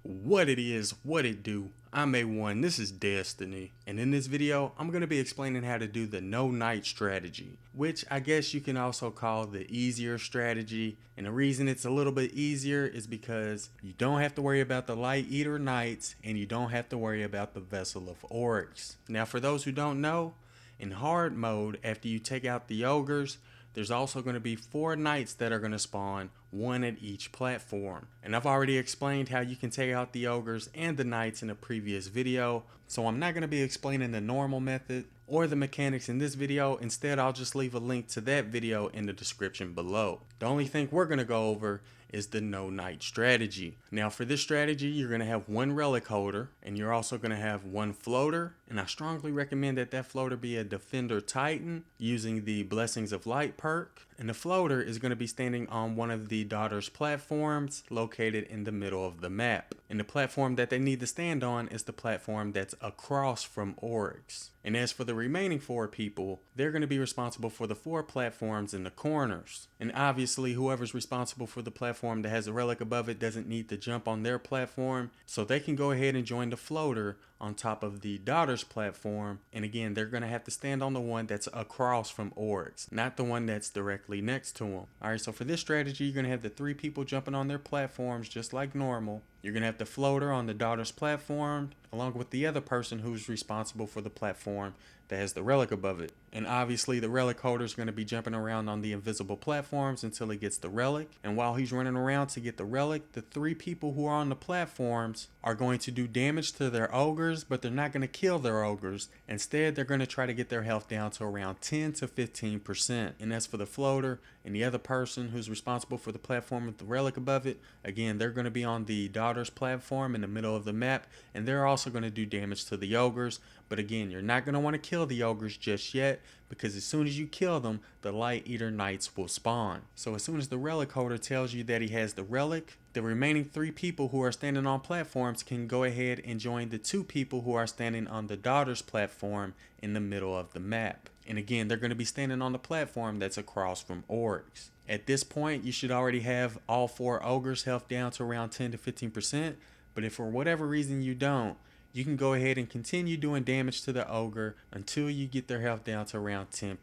What it is, what it do. I'm A1, this is Destiny, and in this video, I'm going to be explaining how to do the no night strategy, which I guess you can also call the easier strategy, and the reason it's a little bit easier is because you don't have to worry about the Light Eater Knights, and you don't have to worry about the Vessel of Oryx. Now for those who don't know, in hard mode, after you take out the ogres, there's also going to be 4 knights that are going to spawn, one at each platform. And I've already explained how you can take out the ogres and the knights in a previous video, so I'm not going to be explaining the normal method or the mechanics in this video. Instead, I'll just leave a link to that video in the description below. The only thing we're going to go over is the no night strategy. Now for this strategy, you're going to have one relic holder, and you're also going to have one floater, and I strongly recommend that that floater be a defender titan using the Blessings of Light perk. And the floater is going to be standing on one of the daughter's platforms located in the middle of the map. And the platform that they need to stand on is the platform that's across from Oryx. And as for the remaining 4 people, they're going to be responsible for the 4 platforms in the corners. And obviously whoever's responsible for the platform that has a relic above it doesn't need to jump on their platform, so they can go ahead and join the floater on top of the daughter's platform. And again, they're going to have to stand on the one that's across from Oryx, not the one that's directly next to him. Alright, so for this strategy, you're going to have the 3 people jumping on their platforms just like normal. You're going to have the floater on the daughter's platform, along with the other person who's responsible for the platform that has the relic above it. And obviously the relic holder is going to be jumping around on the invisible platforms until he gets the relic. And while he's running around to get the relic, the 3 people who are on the platforms are going to do damage to their ogres, but they're not going to kill their ogres. Instead, they're going to try to get their health down to around 10 to 15%. And as for the floater and the other person who's responsible for the platform with the relic above it, again, they're going to be on the daughter's platform in the middle of the map, and they're also going to do damage to the ogres. But again, you're not going to want to kill the ogres just yet, because as soon as you kill them, the Light Eater Knights will spawn. So as soon as the relic holder tells you that he has the relic, the remaining 3 people who are standing on platforms can go ahead and join the 2 people who are standing on the daughter's platform in the middle of the map. And again, they're going to be standing on the platform that's across from Oryx. At this point, you should already have all 4 ogres health down to around 10 to 15%, but if for whatever reason you don't, you can go ahead and continue doing damage to the ogre until you get their health down to around 10%.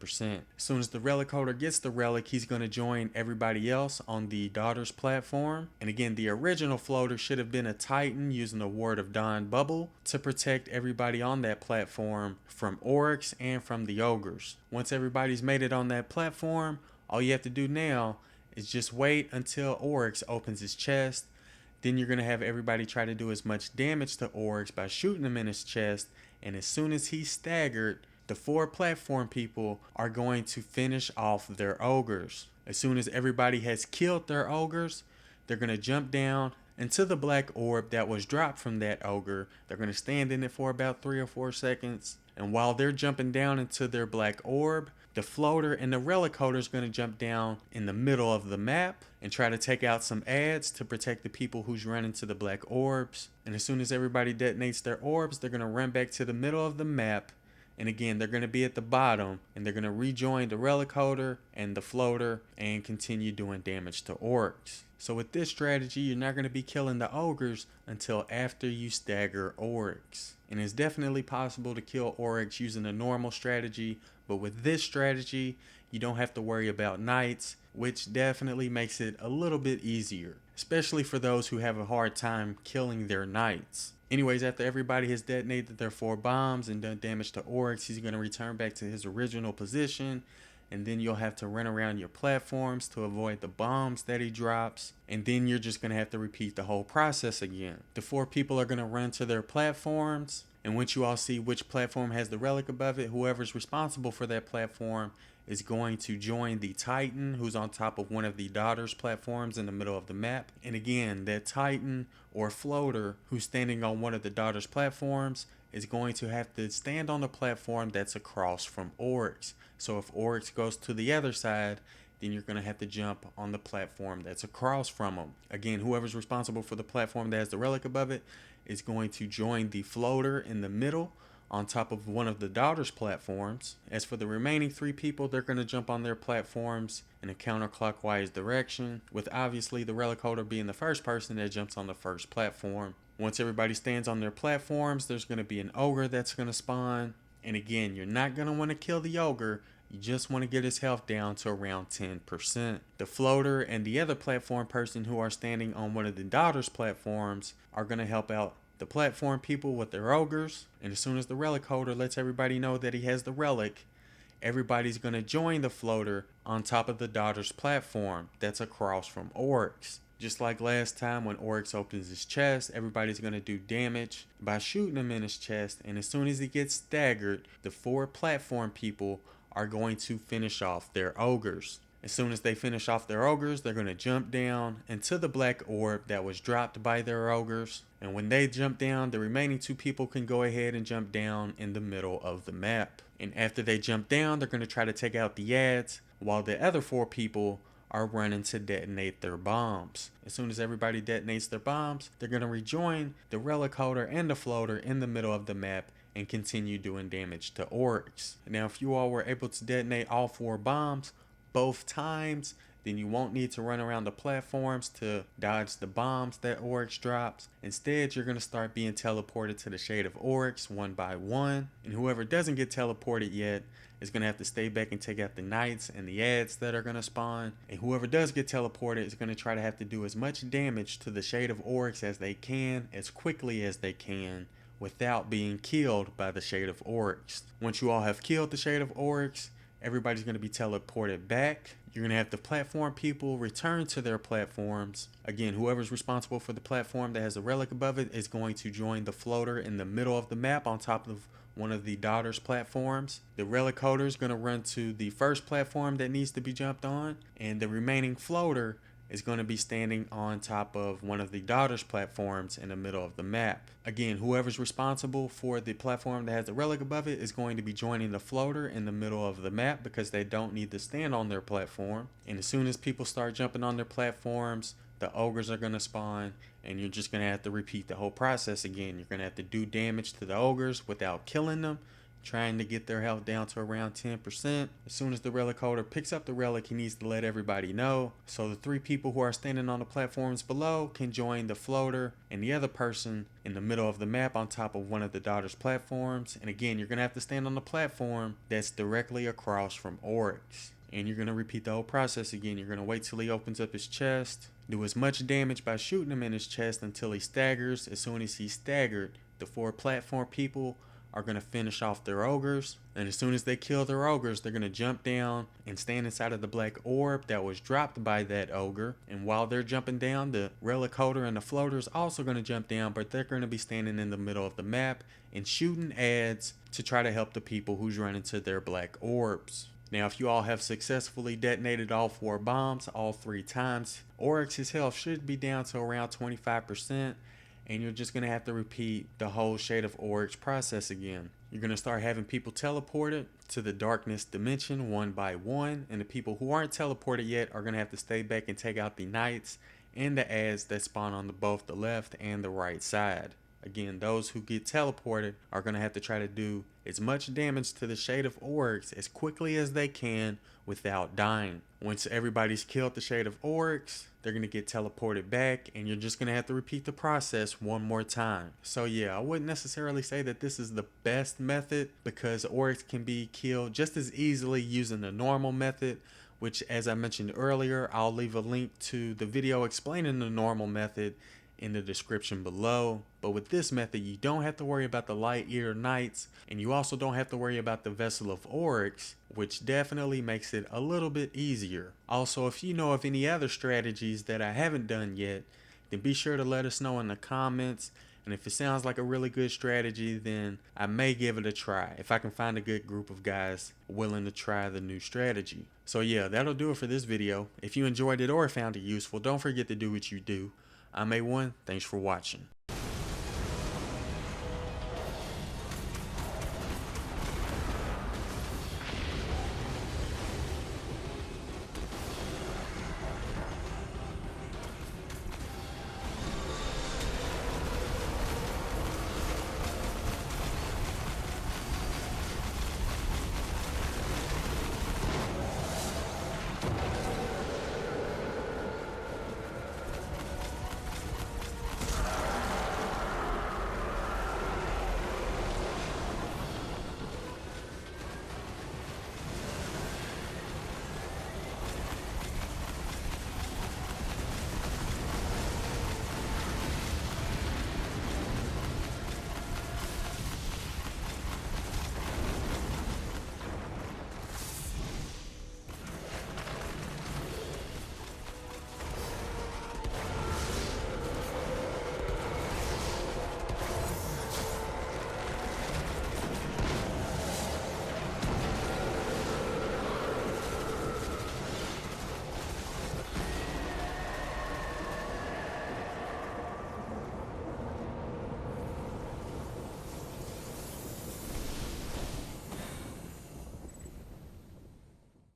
As soon as the relic holder gets the relic, he's going to join everybody else on the daughter's platform. And again, the original floater should have been a titan using the Word of Dawn bubble to protect everybody on that platform from Oryx and from the ogres. Once everybody's made it on that platform, all you have to do now is just wait until Oryx opens his chest. Then you're going to have everybody try to do as much damage to Oryx by shooting him in his chest. And as soon as he's staggered, the 4 platform people are going to finish off their ogres. As soon as everybody has killed their ogres, they're going to jump down into the black orb that was dropped from that ogre. They're going to stand in it for about 3 or 4 seconds. And while they're jumping down into their black orb, the floater and the relic holder is going to jump down in the middle of the map and try to take out some adds to protect the people who's running to the black orbs. And as soon as everybody detonates their orbs, they're going to run back to the middle of the map. And again, they're going to be at the bottom, and they're going to rejoin the relic holder and the floater and continue doing damage to Oryx. So with this strategy, you're not going to be killing the ogres until after you stagger Oryx. And it's definitely possible to kill Oryx using a normal strategy, but with this strategy, you don't have to worry about knights, which definitely makes it a little bit easier, especially for those who have a hard time killing their knights. Anyways, after everybody has detonated their 4 bombs and done damage to Oryx, he's going to return back to his original position, and then you'll have to run around your platforms to avoid the bombs that he drops, and then you're just going to have to repeat the whole process again. The 4 people are going to run to their platforms, and once you all see which platform has the relic above it, whoever's responsible for that platform is going to join the titan who's on top of one of the daughter's platforms in the middle of the map. And again, that titan or floater who's standing on one of the daughter's platforms is going to have to stand on the platform that's across from Oryx. So if Oryx goes to the other side, then you're going to have to jump on the platform that's across from him. Again, whoever's responsible for the platform that has the relic above it is going to join the floater in the middle on top of one of the daughter's platforms. As for the remaining 3 people, they're going to jump on their platforms in a counterclockwise direction, with obviously the relic holder being the first person that jumps on the first platform. Once everybody stands on their platforms, there's going to be an ogre that's going to spawn. And again, you're not going to want to kill the ogre. You just want to get his health down to around 10%. The floater and the other platform person who are standing on one of the daughter's platforms are going to help out the platform people with their ogres. And as soon as the relic holder lets everybody know that he has the relic, everybody's going to join the floater on top of the daughter's platform that's across from Oryx. Just like last time when Oryx opens his chest, everybody's going to do damage by shooting him in his chest. And as soon as he gets staggered, the 4 platform people are going to finish off their ogres. As soon as they finish off their ogres, they're going to jump down into the black orb that was dropped by their ogres. And when they jump down, the remaining 2 people can go ahead and jump down in the middle of the map. And after they jump down, they're going to try to take out the ads, while the other 4 people are running to detonate their bombs. As soon as everybody detonates their bombs, they're going to rejoin the relic holder and the floater in the middle of the map and continue doing damage to Oryx. Now, if you all were able to detonate all 4 bombs both times, then you won't need to run around the platforms to dodge the bombs that Oryx drops. Instead, you're going to start being teleported to the Shade of Oryx one by one. And whoever doesn't get teleported yet is going to have to stay back and take out the knights and the ads that are going to spawn. And whoever does get teleported is going to try to have to do as much damage to the Shade of Oryx as they can, as quickly as they can, without being killed by the Shade of Oryx. Once you all have killed the Shade of Oryx, everybody's going to be teleported back. You're going to have the platform people return to their platforms. Again, whoever's responsible for the platform that has a relic above it is going to join the floater in the middle of the map on top of one of the daughter's platforms. The relic holder is going to run to the first platform that needs to be jumped on, and the remaining floater is going to be standing on top of one of the daughter's platforms in the middle of the map. Again, whoever's responsible for the platform that has the relic above it is going to be joining the floater in the middle of the map because they don't need to stand on their platform. And as soon as people start jumping on their platforms, the ogres are going to spawn, and you're just going to have to repeat the whole process again. You're going to have to do damage to the ogres without killing them, trying to get their health down to around 10%. As soon as the relic holder picks up the relic, he needs to let everybody know. So the 3 people who are standing on the platforms below can join the floater and the other person in the middle of the map on top of one of the daughter's platforms. And again, you're going to have to stand on the platform that's directly across from Oryx. And you're going to repeat the whole process again. You're going to wait till he opens up his chest, do as much damage by shooting him in his chest until he staggers. As soon as he's staggered, the 4 platform people are going to finish off their ogres. And as soon as they kill their ogres, they're going to jump down and stand inside of the black orb that was dropped by that ogre. And while they're jumping down, the relic holder and the floater is also going to jump down, but they're going to be standing in the middle of the map and shooting ads to try to help the people who's running to their black orbs. Now, if you all have successfully detonated all 4 bombs all 3 times, Oryx's health should be down to around 25%, and you're just going to have to repeat the whole Shade of Oryx process again. You're going to start having people teleported to the darkness dimension one by one, and the people who aren't teleported yet are going to have to stay back and take out the knights and the ads that spawn on both the left and the right side. Again, those who get teleported are going to have to try to do as much damage to the Shade of Oryx as quickly as they can without dying. Once everybody's killed the Shade of Oryx, they're going to get teleported back, and you're just going to have to repeat the process one more time. So yeah, I wouldn't necessarily say that this is the best method, because Oryx can be killed just as easily using the normal method, which, as I mentioned earlier, I'll leave a link to the video explaining the normal method in the description below. But with this method, you don't have to worry about the light ear knights, and you also don't have to worry about the vessel of Oryx, which definitely makes it a little bit easier. Also, if you know of any other strategies that I haven't done yet, then be sure to let us know in the comments. And if it sounds like a really good strategy, then I may give it a try if I can find a good group of guys willing to try the new strategy. So yeah, that'll do it for this video. If you enjoyed it or found it useful, don't forget to do what you do. I'm A1, thanks for watching.